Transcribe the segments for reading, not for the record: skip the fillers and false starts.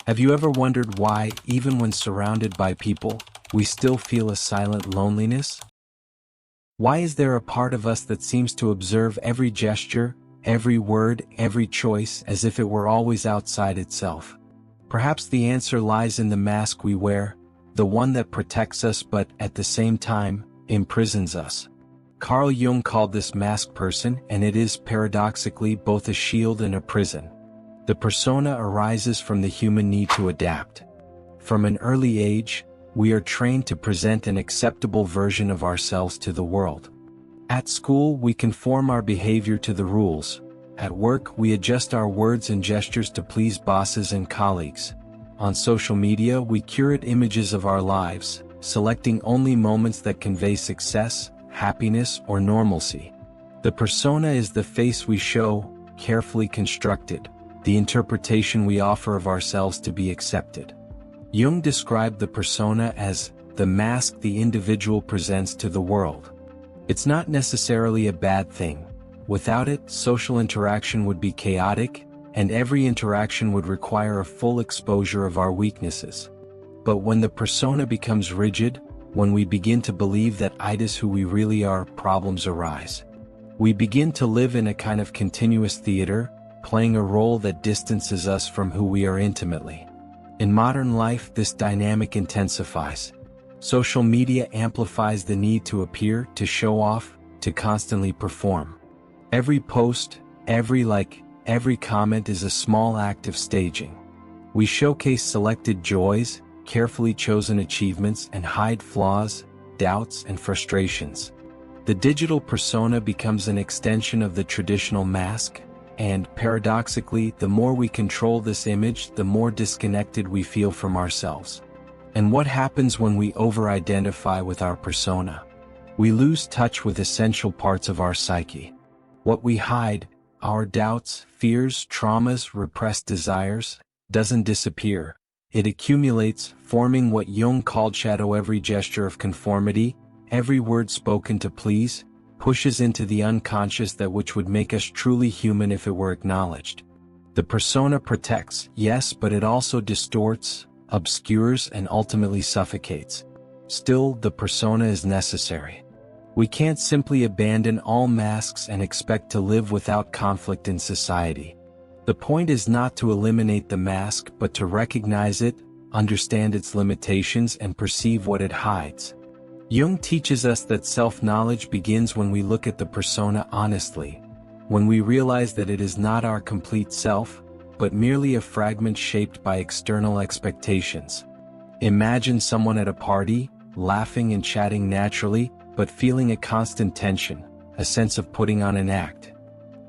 Have you ever wondered why, even when surrounded by people, we still feel a silent loneliness? Why is there a part of us that seems to observe every gesture, every word, every choice as if it were always outside itself? Perhaps the answer lies in the mask we wear, the one that protects us but, at the same time, imprisons us. Carl Jung called this mask person, and it is, paradoxically, both a shield and a prison. The persona arises from the human need to adapt. From an early age, we are trained to present an acceptable version of ourselves to the world. At school, we conform our behavior to the rules. At work, we adjust our words and gestures to please bosses and colleagues. On social media, we curate images of our lives, selecting only moments that convey success, happiness, or normalcy. The persona is the face we show, carefully constructed, the interpretation we offer of ourselves to be accepted. Jung described the persona as the mask the individual presents to the world. It's not necessarily a bad thing. Without it, social interaction would be chaotic, and every interaction would require a full exposure of our weaknesses. But when the persona becomes rigid, when we begin to believe that it is who we really are, problems arise. We begin to live in a kind of continuous theater, playing a role that distances us from who we are intimately. In modern life, this dynamic intensifies. Social media amplifies the need to appear, to show off, to constantly perform. Every post, every like, every comment is a small act of staging. We showcase selected joys, carefully chosen achievements, and hide flaws, doubts, and frustrations. The digital persona becomes an extension of the traditional mask, and, paradoxically, the more we control this image, the more disconnected we feel from ourselves. And what happens when we over-identify with our persona? We lose touch with essential parts of our psyche. What we hide, our doubts, fears, traumas, repressed desires, doesn't disappear. It accumulates, forming what Jung called shadow. Every gesture of conformity, every word spoken to please, pushes into the unconscious that which would make us truly human if it were acknowledged. The persona protects, yes, but it also distorts, obscures, and ultimately suffocates. Still, the persona is necessary. We can't simply abandon all masks and expect to live without conflict in society. The point is not to eliminate the mask, but to recognize it, understand its limitations, and perceive what it hides. Jung teaches us that self-knowledge begins when we look at the persona honestly, when we realize that it is not our complete self, but merely a fragment shaped by external expectations. Imagine someone at a party, laughing and chatting naturally, but feeling a constant tension, a sense of putting on an act.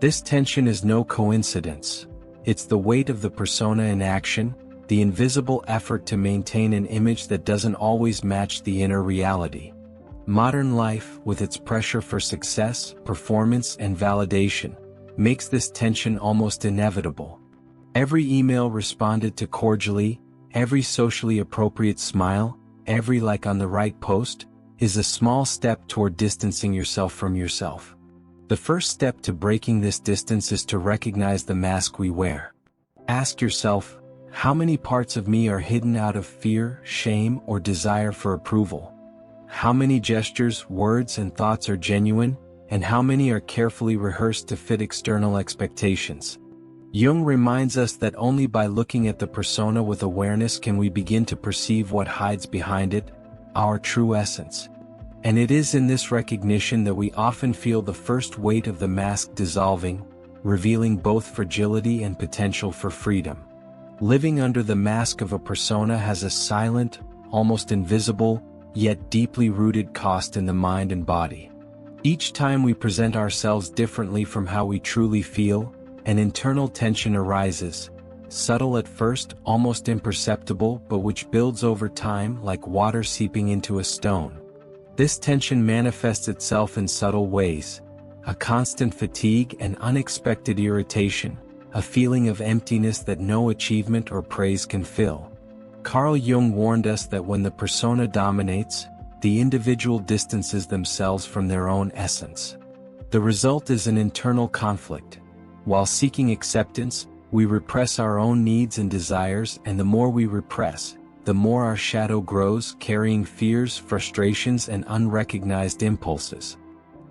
This tension is no coincidence. It's the weight of the persona in action, the invisible effort to maintain an image that doesn't always match the inner reality. Modern life, with its pressure for success, performance, and validation, makes this tension almost inevitable. Every email responded to cordially, every socially appropriate smile, every like on the right post, is a small step toward distancing yourself from yourself. The first step to breaking this distance is to recognize the mask we wear. Ask yourself, how many parts of me are hidden out of fear, shame, or desire for approval? How many gestures, words, and thoughts are genuine, and how many are carefully rehearsed to fit external expectations? Jung reminds us that only by looking at the persona with awareness can we begin to perceive what hides behind it, our true essence. And it is in this recognition that we often feel the first weight of the mask dissolving, revealing both fragility and potential for freedom. Living under the mask of a persona has a silent, almost invisible, yet deeply rooted cost in the mind and body. Each time we present ourselves differently from how we truly feel, an internal tension arises, subtle at first, almost imperceptible, but which builds over time like water seeping into a stone. This tension manifests itself in subtle ways: a constant fatigue and unexpected irritation, a feeling of emptiness that no achievement or praise can fill. Carl Jung warned us that when the persona dominates, the individual distances themselves from their own essence. The result is an internal conflict. While seeking acceptance, We repress our own needs and desires, and the more we repress, the more our shadow grows, carrying fears, frustrations, and unrecognized impulses.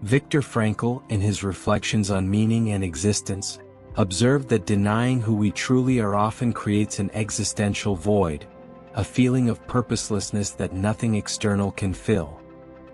Viktor Frankl, in his reflections on meaning and existence, observed that denying who we truly are often creates an existential void, a feeling of purposelessness that nothing external can fill.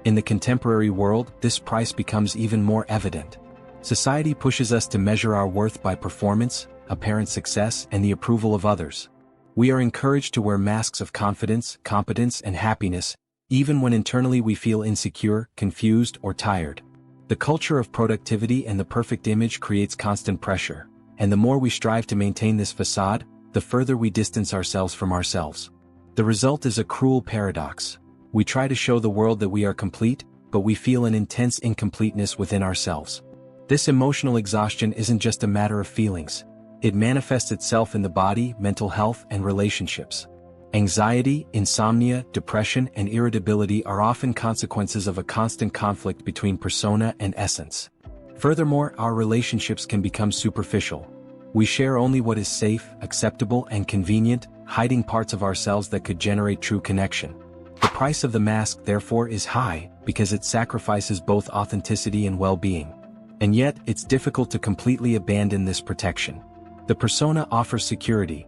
In the contemporary world, this price becomes even more evident. Society pushes us to measure our worth by performance, apparent success, and the approval of others. We are encouraged to wear masks of confidence, competence, and happiness, even when internally we feel insecure, confused, or tired. The culture of productivity and the perfect image creates constant pressure, and the more we strive to maintain this facade, the further we distance ourselves from ourselves. The result is a cruel paradox. We try to show the world that we are complete, but we feel an intense incompleteness within ourselves. This emotional exhaustion isn't just a matter of feelings. It manifests itself in the body, mental health, and relationships. Anxiety, insomnia, depression, and irritability are often consequences of a constant conflict between persona and essence. Furthermore, our relationships can become superficial. We share only what is safe, acceptable, and convenient, hiding parts of ourselves that could generate true connection. The price of the mask, therefore, is high, because it sacrifices both authenticity and well-being. And yet, it's difficult to completely abandon this protection. The persona offers security.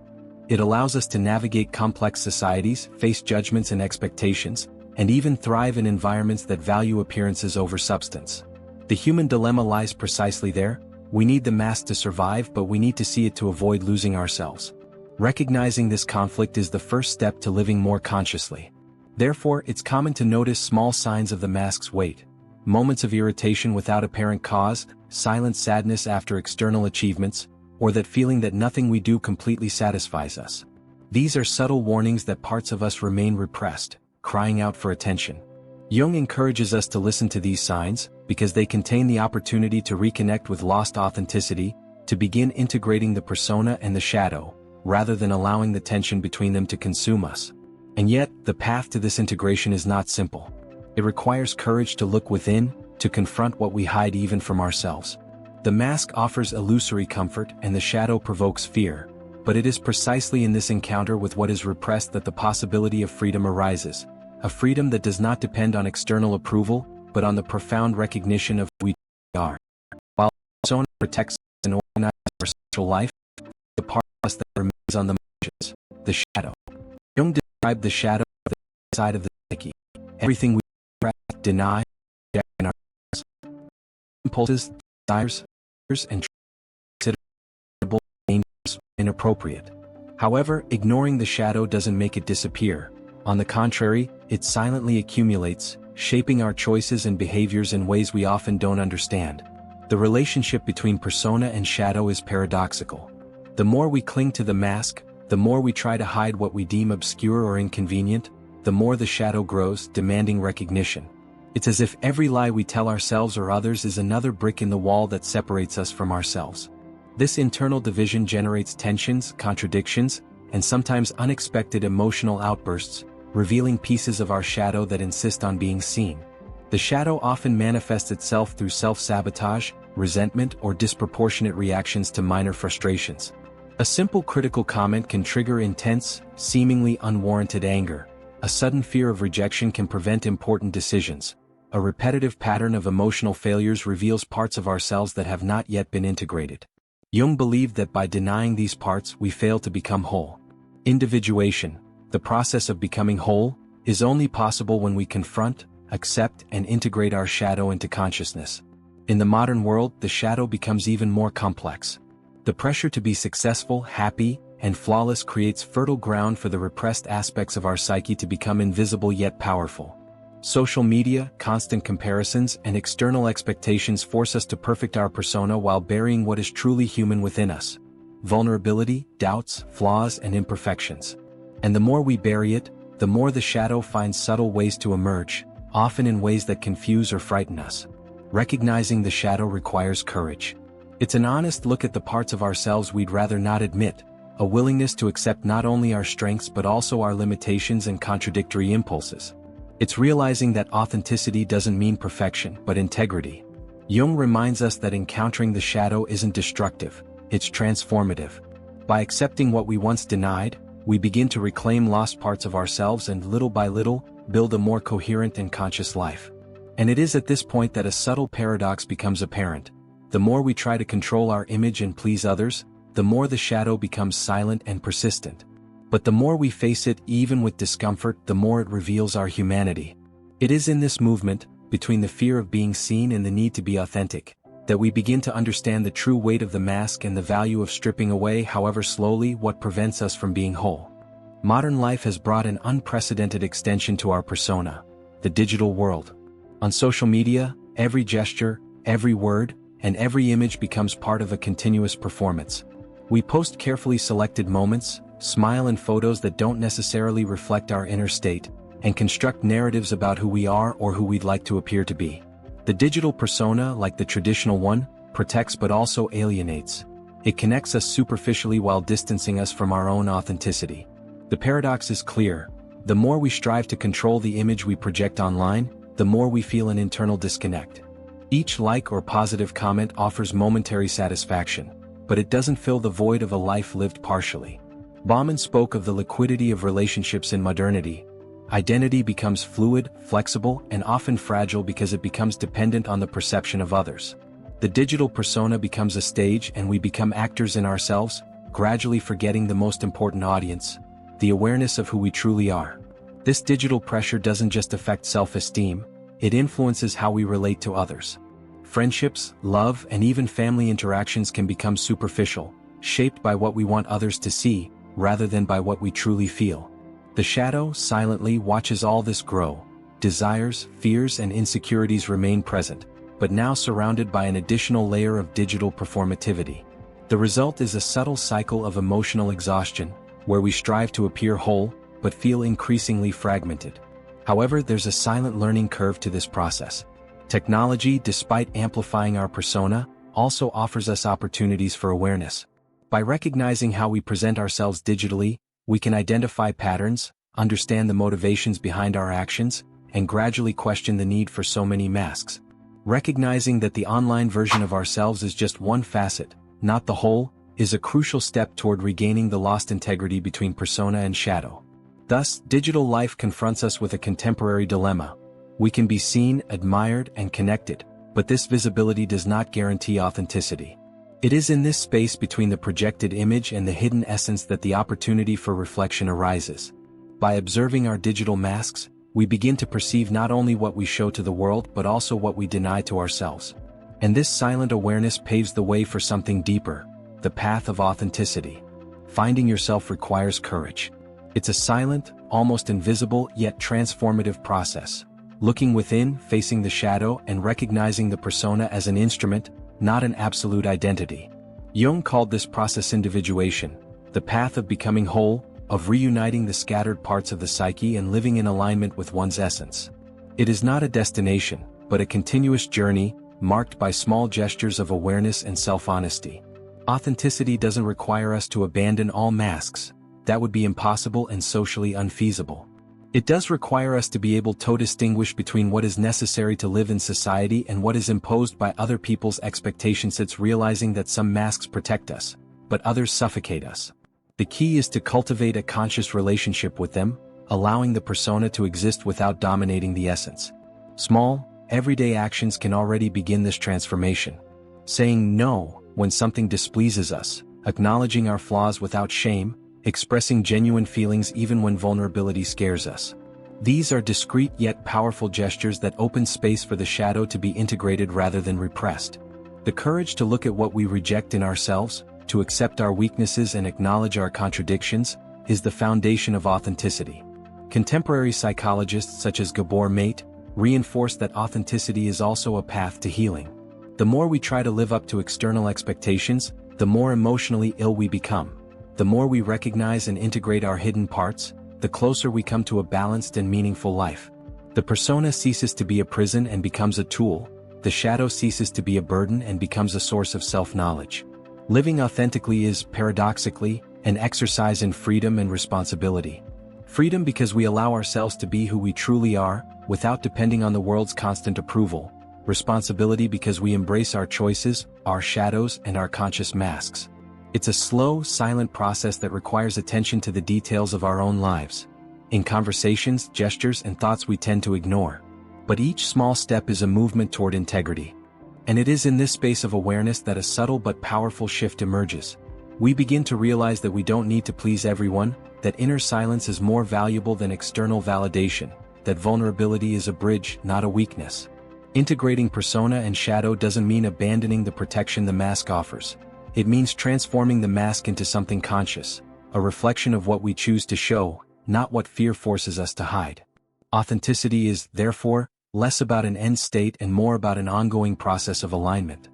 It allows us to navigate complex societies, face judgments and expectations, and even thrive in environments that value appearances over substance. The human dilemma lies precisely there. We need the mask to survive, but we need to see it to avoid losing ourselves. Recognizing this conflict is the first step to living more consciously. Therefore, it's common to notice small signs of the mask's weight. Moments of irritation without apparent cause, silent sadness after external achievements, or that feeling that nothing we do completely satisfies us. These are subtle warnings that parts of us remain repressed, crying out for attention. Jung encourages us to listen to these signs, because they contain the opportunity to reconnect with lost authenticity, to begin integrating the persona and the shadow, rather than allowing the tension between them to consume us. And yet, the path to this integration is not simple. It requires courage to look within, to confront what we hide even from ourselves. The mask offers illusory comfort and the shadow provokes fear, but it is precisely in this encounter with what is repressed that the possibility of freedom arises, a freedom that does not depend on external approval, but on the profound recognition of who we are. While the persona protects and organizes our social life, the part of us that remains on the margins, the shadow. Jung described the shadow as the side of the psyche, everything we repress, deny, reject in ourselves. Impulses, desires, and considered dangerous, inappropriate. However, ignoring the shadow doesn't make it disappear. On the contrary, it silently accumulates, shaping our choices and behaviors in ways we often don't understand. The relationship between persona and shadow is paradoxical. The more we cling to the mask, the more we try to hide what we deem obscure or inconvenient, the more the shadow grows, demanding recognition. It's as if every lie we tell ourselves or others is another brick in the wall that separates us from ourselves. This internal division generates tensions, contradictions, and sometimes unexpected emotional outbursts, revealing pieces of our shadow that insist on being seen. The shadow often manifests itself through self-sabotage, resentment, or disproportionate reactions to minor frustrations. A simple critical comment can trigger intense, seemingly unwarranted anger. A sudden fear of rejection can prevent important decisions. A repetitive pattern of emotional failures reveals parts of ourselves that have not yet been integrated. Jung believed that by denying these parts we fail to become whole. Individuation, the process of becoming whole, is only possible when we confront, accept, and integrate our shadow into consciousness. In the modern world, the shadow becomes even more complex. The pressure to be successful, happy, and flawless creates fertile ground for the repressed aspects of our psyche to become invisible yet powerful. Social media, constant comparisons, and external expectations force us to perfect our persona while burying what is truly human within us: vulnerability, doubts, flaws, and imperfections. And the more we bury it, the more the shadow finds subtle ways to emerge, often in ways that confuse or frighten us. Recognizing the shadow requires courage. It's an honest look at the parts of ourselves we'd rather not admit, a willingness to accept not only our strengths but also our limitations and contradictory impulses. It's realizing that authenticity doesn't mean perfection but integrity. Jung reminds us that encountering the shadow isn't destructive, it's transformative. By accepting what we once denied, we begin to reclaim lost parts of ourselves and little by little, build a more coherent and conscious life. And it is at this point that a subtle paradox becomes apparent. The more we try to control our image and please others, the more the shadow becomes silent and persistent. But the more we face it even with discomfort, the more it reveals our humanity. It is in this movement, between the fear of being seen and the need to be authentic, that we begin to understand the true weight of the mask and the value of stripping away, however slowly, what prevents us from being whole. Modern life has brought an unprecedented extension to our persona, the digital world. On social media, every gesture, every word, and every image becomes part of a continuous performance. We post carefully selected moments, smile in photos that don't necessarily reflect our inner state, and construct narratives about who we are or who we'd like to appear to be. The digital persona, like the traditional one, protects but also alienates. It connects us superficially while distancing us from our own authenticity. The paradox is clear. The more we strive to control the image we project online, the more we feel an internal disconnect. Each like or positive comment offers momentary satisfaction, but it doesn't fill the void of a life lived partially. Bauman spoke of the liquidity of relationships in modernity. Identity becomes fluid, flexible, and often fragile because it becomes dependent on the perception of others. The digital persona becomes a stage and we become actors in ourselves, gradually forgetting the most important audience, the awareness of who we truly are. This digital pressure doesn't just affect self-esteem, it influences how we relate to others. Friendships, love, and even family interactions can become superficial, shaped by what we want others to see, rather than by what we truly feel. The shadow silently watches all this grow. Desires, fears, and insecurities remain present, but now surrounded by an additional layer of digital performativity. The result is a subtle cycle of emotional exhaustion, where we strive to appear whole, but feel increasingly fragmented. However, there's a silent learning curve to this process. Technology, despite amplifying our persona, also offers us opportunities for awareness. By recognizing how we present ourselves digitally, we can identify patterns, understand the motivations behind our actions, and gradually question the need for so many masks. Recognizing that the online version of ourselves is just one facet, not the whole, is a crucial step toward regaining the lost integrity between persona and shadow. Thus, digital life confronts us with a contemporary dilemma. We can be seen, admired, and connected, but this visibility does not guarantee authenticity. It is in this space between the projected image and the hidden essence that the opportunity for reflection arises. By observing our digital masks, we begin to perceive not only what we show to the world but also what we deny to ourselves. And this silent awareness paves the way for something deeper, the path of authenticity. Finding yourself requires courage. It's a silent, almost invisible, yet transformative process. Looking within, facing the shadow, and recognizing the persona as an instrument, not an absolute identity. Jung called this process individuation, the path of becoming whole, of reuniting the scattered parts of the psyche and living in alignment with one's essence. It is not a destination, but a continuous journey, marked by small gestures of awareness and self-honesty. Authenticity doesn't require us to abandon all masks. That would be impossible and socially unfeasible. It does require us to be able to distinguish between what is necessary to live in society and what is imposed by other people's expectations. It's realizing that some masks protect us, but others suffocate us. The key is to cultivate a conscious relationship with them, allowing the persona to exist without dominating the essence. Small, everyday actions can already begin this transformation. Saying no when something displeases us, acknowledging our flaws without shame, expressing genuine feelings even when vulnerability scares us. These are discreet yet powerful gestures that open space for the shadow to be integrated rather than repressed. The courage to look at what we reject in ourselves, to accept our weaknesses and acknowledge our contradictions, is the foundation of authenticity. Contemporary psychologists such as Gabor Maté reinforce that authenticity is also a path to healing. The more we try to live up to external expectations, the more emotionally ill we become. The more we recognize and integrate our hidden parts, the closer we come to a balanced and meaningful life. The persona ceases to be a prison and becomes a tool. The shadow ceases to be a burden and becomes a source of self-knowledge. Living authentically is, paradoxically, an exercise in freedom and responsibility. Freedom because we allow ourselves to be who we truly are, without depending on the world's constant approval. Responsibility because we embrace our choices, our shadows, and our conscious masks. It's a slow, silent process that requires attention to the details of our own lives. In conversations, gestures, and thoughts we tend to ignore. But each small step is a movement toward integrity. And it is in this space of awareness that a subtle but powerful shift emerges. We begin to realize that we don't need to please everyone, that inner silence is more valuable than external validation, that vulnerability is a bridge, not a weakness. Integrating persona and shadow doesn't mean abandoning the protection the mask offers. It means transforming the mask into something conscious, a reflection of what we choose to show, not what fear forces us to hide. Authenticity is, therefore, less about an end state and more about an ongoing process of alignment.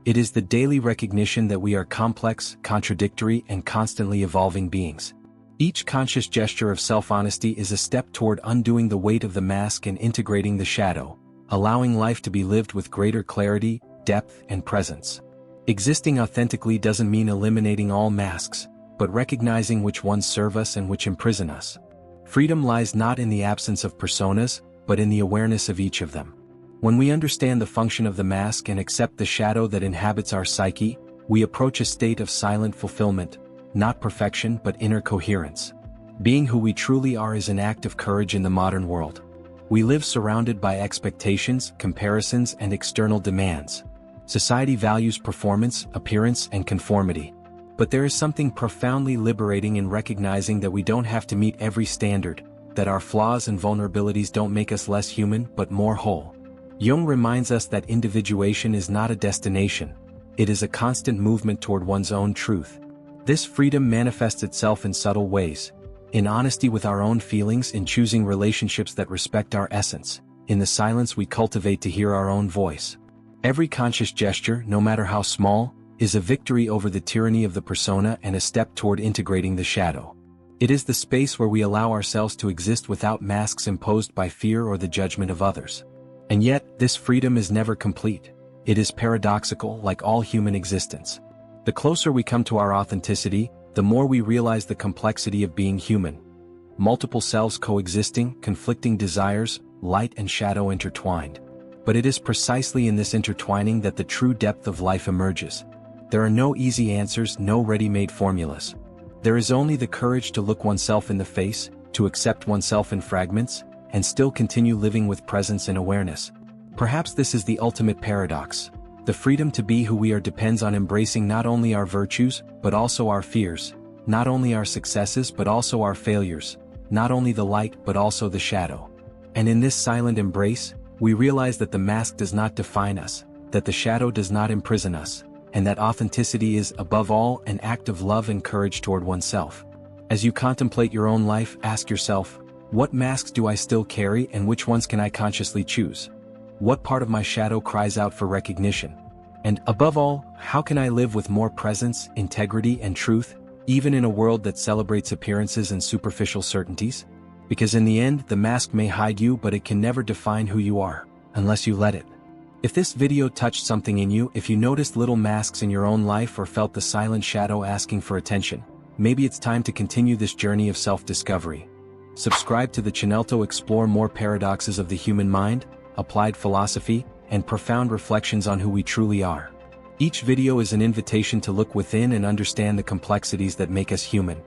It is the daily recognition that we are complex, contradictory, and constantly evolving beings. Each conscious gesture of self-honesty is a step toward undoing the weight of the mask and integrating the shadow, allowing life to be lived with greater clarity, depth, and presence. Existing authentically doesn't mean eliminating all masks, but recognizing which ones serve us and which imprison us. Freedom lies not in the absence of personas, but in the awareness of each of them. When we understand the function of the mask and accept the shadow that inhabits our psyche, we approach a state of silent fulfillment, not perfection but inner coherence. Being who we truly are is an act of courage in the modern world. We live surrounded by expectations, comparisons, and external demands. Society values performance, appearance, and conformity. But there is something profoundly liberating in recognizing that we don't have to meet every standard, that our flaws and vulnerabilities don't make us less human but more whole. Jung reminds us that individuation is not a destination, it is a constant movement toward one's own truth. This freedom manifests itself in subtle ways, in honesty with our own feelings, in choosing relationships that respect our essence, in the silence we cultivate to hear our own voice. Every conscious gesture, no matter how small, is a victory over the tyranny of the persona and a step toward integrating the shadow. It is the space where we allow ourselves to exist without masks imposed by fear or the judgment of others. And yet, this freedom is never complete. It is paradoxical, like all human existence. The closer we come to our authenticity, the more we realize the complexity of being human. Multiple selves coexisting, conflicting desires, light and shadow intertwined. But it is precisely in this intertwining that the true depth of life emerges. There are no easy answers, no ready-made formulas. There is only the courage to look oneself in the face, to accept oneself in fragments, and still continue living with presence and awareness. Perhaps this is the ultimate paradox. The freedom to be who we are depends on embracing not only our virtues, but also our fears, not only our successes but also our failures, not only the light but also the shadow. And in this silent embrace, we realize that the mask does not define us, that the shadow does not imprison us, and that authenticity is, above all, an act of love and courage toward oneself. As you contemplate your own life, ask yourself, what masks do I still carry and which ones can I consciously choose? What part of my shadow cries out for recognition? And, above all, how can I live with more presence, integrity, and truth, even in a world that celebrates appearances and superficial certainties? Because in the end, the mask may hide you, but it can never define who you are, unless you let it. If this video touched something in you, if you noticed little masks in your own life or felt the silent shadow asking for attention, maybe it's time to continue this journey of self-discovery. Subscribe to the channel to explore more paradoxes of the human mind, applied philosophy, and profound reflections on who we truly are. Each video is an invitation to look within and understand the complexities that make us human.